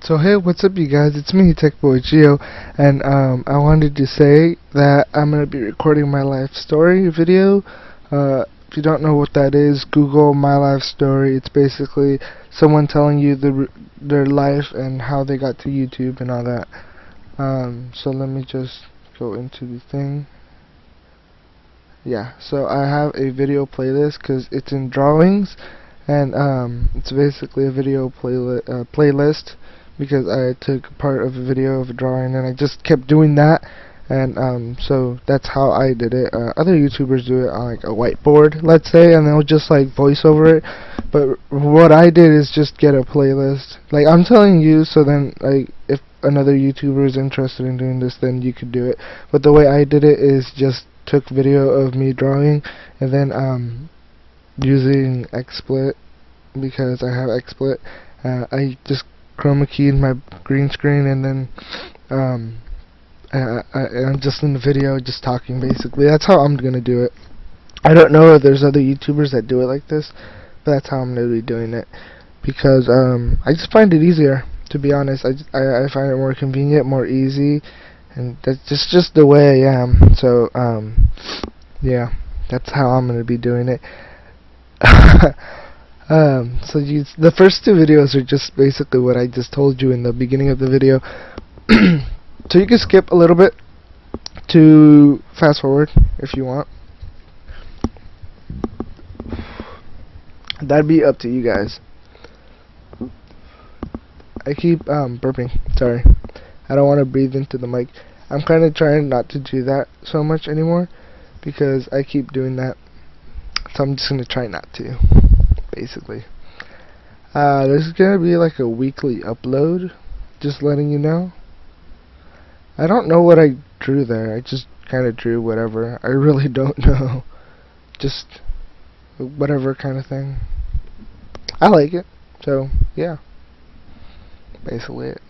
So hey, what's up you guys? It's me, techboygeo, and I wanted to say that I'm gonna be recording my life story video. If you don't know what that is, Google my life story. It's basically someone telling you their life and how they got to YouTube and all that. So let me just go into the thing. Yeah, so I have a video playlist because it's in drawings, and it's basically a video playlist because I took part of a video of a drawing and I just kept doing that, and so that's how I did it. Other YouTubers do it on like a whiteboard, let's say, and they'll just like voice over it, but what I did is just get a playlist. Like, I'm telling you, so then like if another YouTuber is interested in doing this, then you could do it. But the way I did it is just took video of me drawing and then using XSplit, because I have XSplit. I just chroma keyed my green screen, and then I'm just in the video just talking. Basically that's how I'm gonna do it. I don't know if there's other YouTubers that do it like this, but that's how I'm gonna be doing it, because I just find it easier, to be honest. I find it more convenient, more easy, and that's just the way I am. So yeah, that's how I'm gonna be doing it. So the first two videos are just basically what I just told you in the beginning of the video. So you can skip a little bit to fast forward if you want. That'd be up to you guys. I keep burping. Sorry. I don't want to breathe into the mic. I'm kind of trying not to do that so much anymore because I keep doing that. So I'm just going to try not to, basically. This is going to be like a weekly upload, just letting you know. I don't know what I drew there. I just kind of drew whatever. I really don't know. Just whatever kind of thing. I like it. So, yeah. Basically it.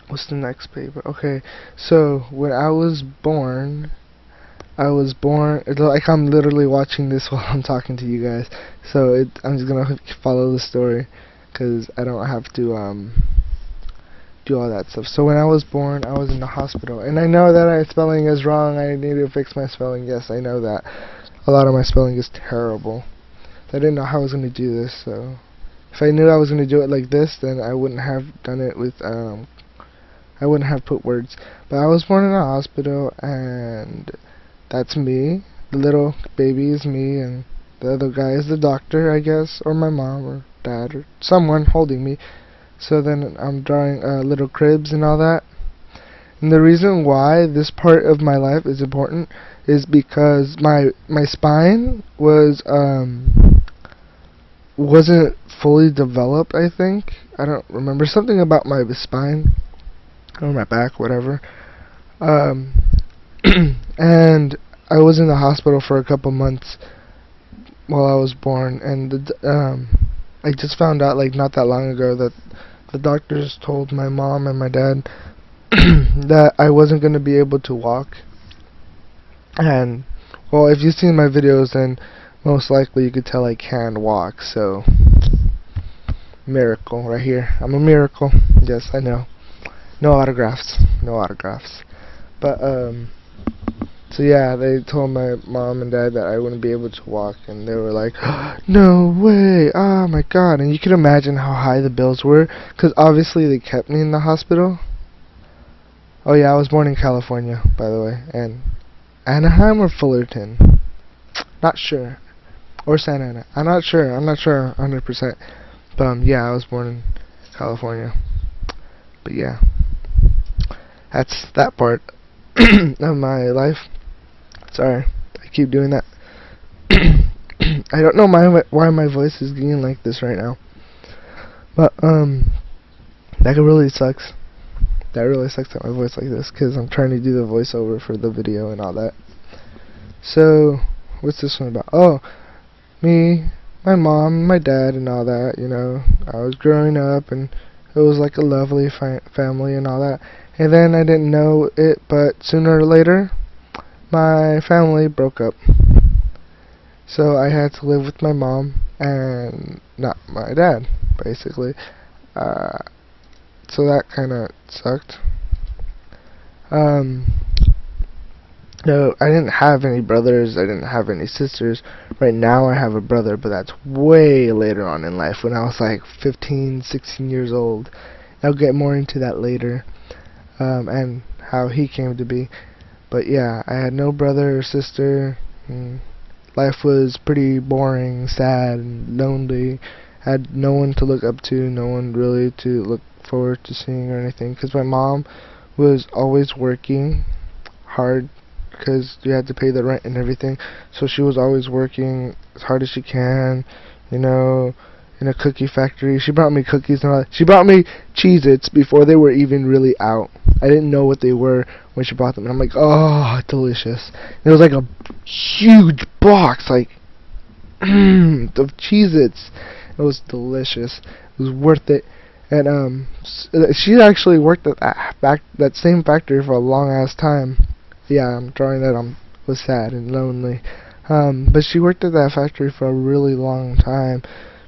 What's the next paper? Okay, so when I was born, like, I'm literally watching this while I'm talking to you guys, so I'm just gonna follow the story because I don't have to do all that stuff. So when I was born, I was in the hospital, and I know that my spelling is wrong. I need to fix my spelling. Yes, I know that a lot of my spelling is terrible. I didn't know how I was gonna do this, so if I knew I was gonna do it like this, then I wouldn't have done it with I wouldn't have put words. But I was born in a hospital, and that's me. The little baby is me, and the other guy is the doctor, I guess, or my mom or dad or someone holding me. So then I'm drawing little cribs and all that. And the reason why this part of my life is important is because my spine wasn't fully developed, I think. I don't remember, something about my spine or my back, whatever. And I was in the hospital for a couple months while I was born, and I just found out like not that long ago that the doctors told my mom and my dad that I wasn't going to be able to walk. And well, if you've seen my videos, then most likely you could tell I can walk. So miracle right here. I'm a miracle. Yes, I know. No autographs. No autographs. But so yeah, they told my mom and dad that I wouldn't be able to walk, and they were like, no way, oh my god. And you can imagine how high the bills were, because obviously they kept me in the hospital. Oh yeah, I was born in California, by the way, and Anaheim or Fullerton, not sure, or Santa Ana, I'm not sure 100%, but yeah, I was born in California. But yeah, that's that part of my life. Sorry, I keep doing that. I don't know why my voice is getting like this right now, but that really sucks. That really sucks that my voice like this, because I'm trying to do the voiceover for the video and all that. So what's this one about? Oh, me, my mom, my dad, and all that. You know, I was growing up, and it was like a lovely family and all that. And then I didn't know it, but sooner or later, my family broke up. So I had to live with my mom and not my dad, basically. Uh, so that kind of sucked. Um, no, I didn't have any brothers. I didn't have any sisters. Right now I have a brother, but that's way later on in life, when I was like 15, 16 years old. I'll get more into that later, and how he came to be. But yeah, I had no brother or sister. Life was pretty boring, sad, and lonely. Had no one to look up to, no one really to look forward to seeing or anything. Because my mom was always working hard, because you had to pay the rent and everything. So she was always working as hard as she can, you know, in a cookie factory. She brought me cookies and all that. She brought me Cheez-Its before they were even really out. I didn't know what they were when she bought them, and I'm like, oh, delicious. It was like a huge box, like, of Cheez-Its. It was delicious. It was worth it. And she actually worked at that same factory for a long ass time. Yeah, I'm drawing that. Was sad and lonely. But she worked at that factory for a really long time,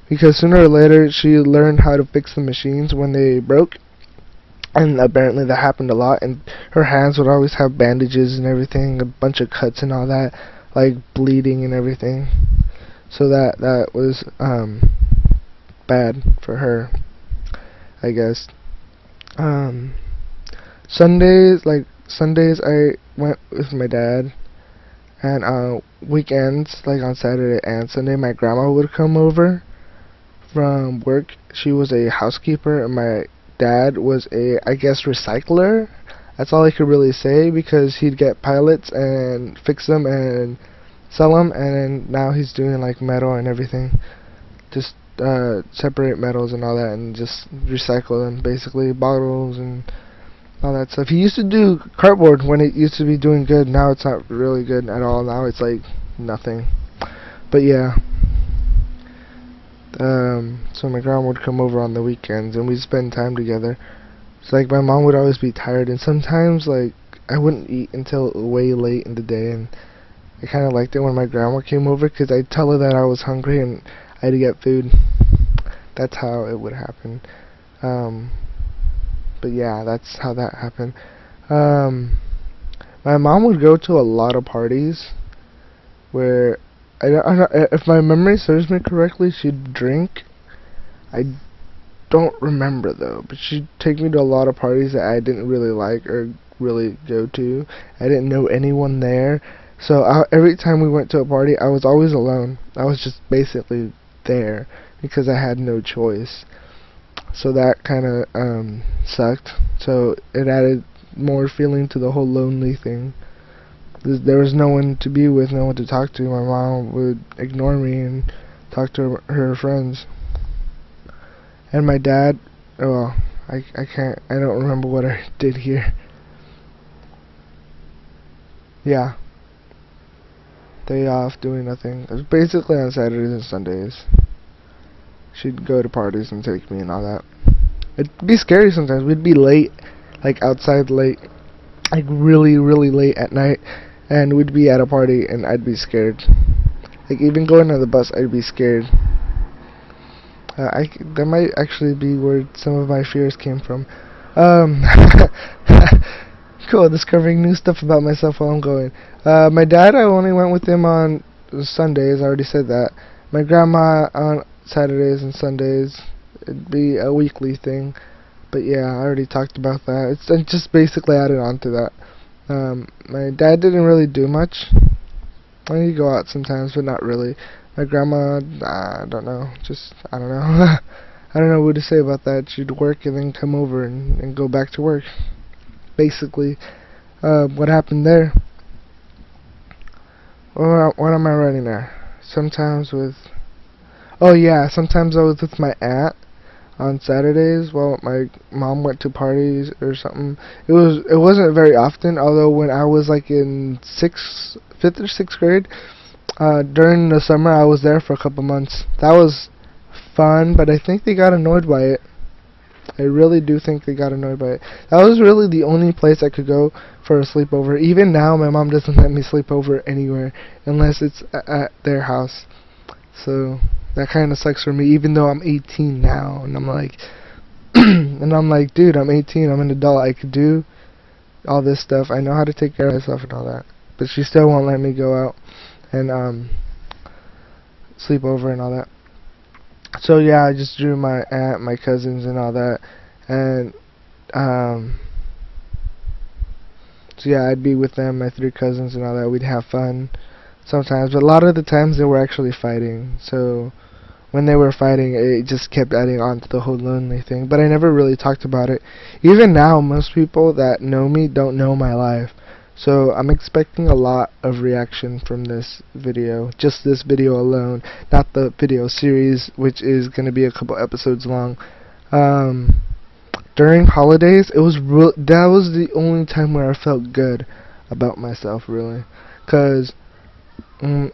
because sooner or later she learned how to fix the machines when they broke, and apparently that happened a lot. And her hands would always have bandages and everything, a bunch of cuts and all that, like bleeding and everything. So that was bad for her, I guess. Sundays I went with my dad, and weekends, like on Saturday and Sunday, my grandma would come over from work. She was a housekeeper, and my dad was I guess, recycler. That's all I could really say, because he'd get pallets and fix them and sell them, and then now he's doing like metal and everything. Just separate metals and all that, and just recycle them, basically, bottles and all that stuff. He used to do cardboard when it used to be doing good. Now it's not really good at all. Now it's like nothing. But yeah. So my grandma would come over on the weekends, and we'd spend time together. It's like my mom would always be tired, and sometimes like I wouldn't eat until way late in the day, and I kind of liked it when my grandma came over, because I'd tell her that I was hungry and I had to get food. That's how it would happen. But yeah, that's how that happened. My mom would go to a lot of parties where, if my memory serves me correctly, she'd drink. I don't remember though, but she'd take me to a lot of parties that I didn't really like or really go to. I didn't know anyone there, so every time we went to a party, I was always alone. I was just basically there because I had no choice. So that kind of sucked. So it added more feeling to the whole lonely thing. There was no one to be with, no one to talk to. My mom would ignore me and talk to her friends. And my dad, well, I don't remember what I did here. Yeah. Day off, doing nothing. It was basically on Saturdays and Sundays. She'd go to parties and take me and all that. It'd be scary sometimes. We'd be late, like outside late, like really, really late at night, and we'd be at a party and I'd be scared. Like even going on the bus, I'd be scared. That might actually be where some of my fears came from. Cool, discovering new stuff about myself while I'm going. My dad, I only went with him on Sundays. I already said that. My grandma on Saturdays and Sundays. It'd be a weekly thing. But yeah, I already talked about that. It's just basically added on to that. My dad didn't really do much. He'd go out sometimes, but not really. My grandma, I don't know. I don't know. I don't know what to say about that. She'd work and then come over and go back to work. Basically, what happened there. What am I writing there? Sometimes with... Oh yeah, sometimes I was with my aunt on Saturdays while my mom went to parties or something. It wasn't very often, although when I was like in 5th or 6th grade, during the summer I was there for a couple months. That was fun, but I think they got annoyed by it. I really do think they got annoyed by it. That was really the only place I could go for a sleepover. Even now, my mom doesn't let me sleep over anywhere unless it's at their house. So, that kind of sucks for me, even though I'm 18 now, and I'm like, dude, I'm 18, I'm an adult, I could do all this stuff, I know how to take care of myself and all that, but she still won't let me go out and sleep over and all that. So yeah, I just drew my aunt, my cousins, and all that, and so yeah, I'd be with them, my 3 cousins, and all that. We'd have fun sometimes, but a lot of the times they were actually fighting. So when they were fighting, it just kept adding on to the whole lonely thing. But I never really talked about it. Even now, most people that know me don't know my life. So I'm expecting a lot of reaction from this video, just this video alone, not the video series, which is going to be a couple episodes long. During holidays, that was the only time where I felt good about myself, really, because it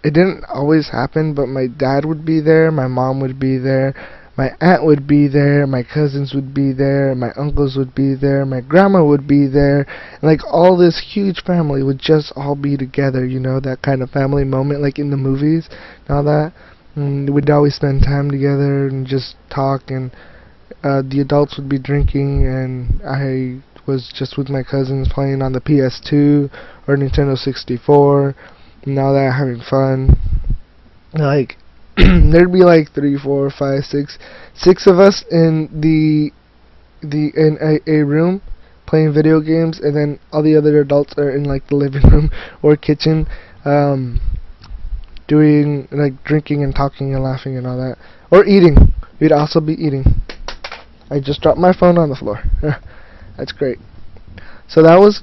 didn't always happen, but my dad would be there, my mom would be there, my aunt would be there, my cousins would be there, my uncles would be there, my grandma would be there, and like all this huge family would just all be together, you know, that kind of family moment like in the movies and all that. We'd always spend time together and just talk, and the adults would be drinking, and I was just with my cousins playing on the PS2 or Nintendo 64 and all that, having fun. Like there'd be like 3, 4, 5, 6 of us in a room playing video games, and then all the other adults are in like the living room or kitchen, doing like drinking and talking and laughing and all that, or eating. We'd also be eating. I just dropped my phone on the floor. That's great. So those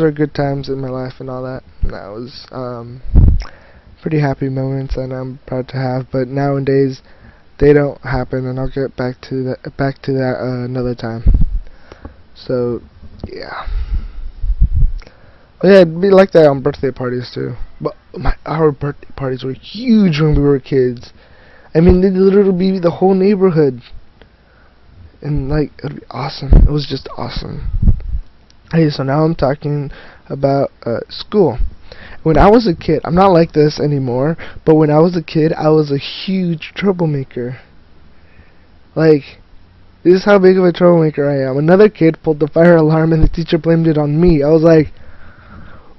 are good times in my life and all that. That was pretty happy moments, and I'm proud to have. But nowadays, they don't happen, and I'll get back to that another time. So yeah. But yeah, it'd be like that on birthday parties too. But our birthday parties were huge when we were kids. I mean, they'd literally be the whole neighborhood. And like, it would be awesome. It was just awesome. Hey, so now I'm talking about school. When I was a kid, I'm not like this anymore, but when I was a kid, I was a huge troublemaker. Like, this is how big of a troublemaker I am. Another kid pulled the fire alarm and the teacher blamed it on me. I was like,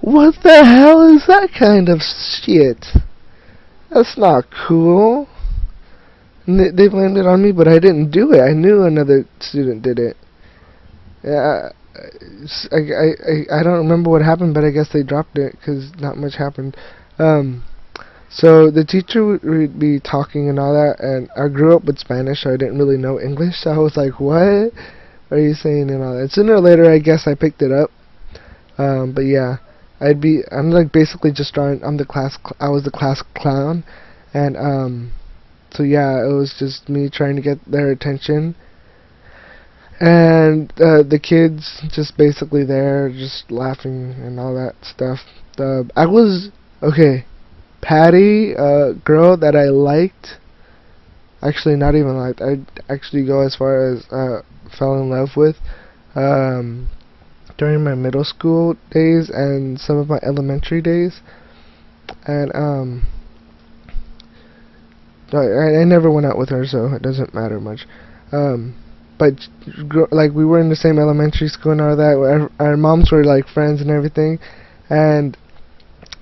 what the hell is that kind of shit? That's not cool. And they blamed it on me, but I didn't do it. I knew another student did it. Yeah, I don't remember what happened, but I guess they dropped it because not much happened. So the teacher would be talking and all that, and I grew up with Spanish, so I didn't really know English. So I was like, "What are you saying?" and all that. Sooner or later, I guess I picked it up. But yeah, I'm like basically just drawing. I was the class clown, and so yeah, it was just me trying to get their attention. And the kids just basically there, just laughing and all that stuff. Patty, a girl that I liked, actually not even liked, I'd actually go as far as fell in love with, during my middle school days and some of my elementary days. And I never went out with her, so it doesn't matter much. But like, we were in the same elementary school and all that. Our moms were like friends and everything, and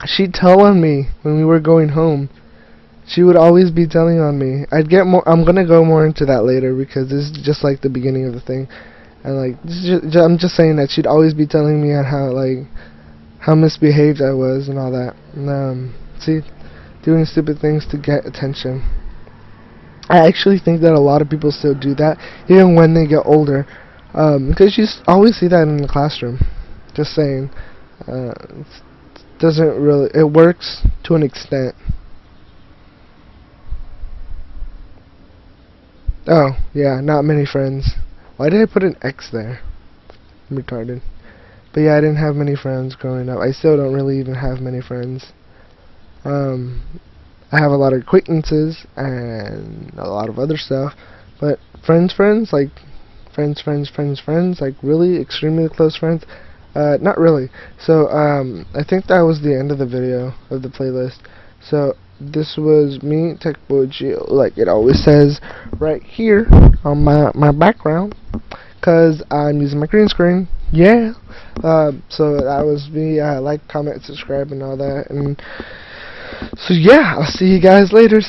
she'd tell on me when we were going home. She would always be telling on me. I'm gonna go more into that later because this is just like the beginning of the thing, and like I'm just saying that she'd always be telling me on how misbehaved I was and all that. And, doing stupid things to get attention. I actually think that a lot of people still do that, even when they get older, because you always see that in the classroom. Just saying, it works to an extent. Oh, yeah, not many friends. Why did I put an X there? I'm retarded. But yeah, I didn't have many friends growing up. I still don't really even have many friends. I have a lot of acquaintances and a lot of other stuff, but friends, like friends, like really extremely close friends, not really. So I think that was the end of the video of the playlist. So this was me, techboygeo, like it always says right here on my background, cause I'm using my green screen. Yeah. So that was me. Like, comment, subscribe, and all that. And so yeah, I'll see you guys later.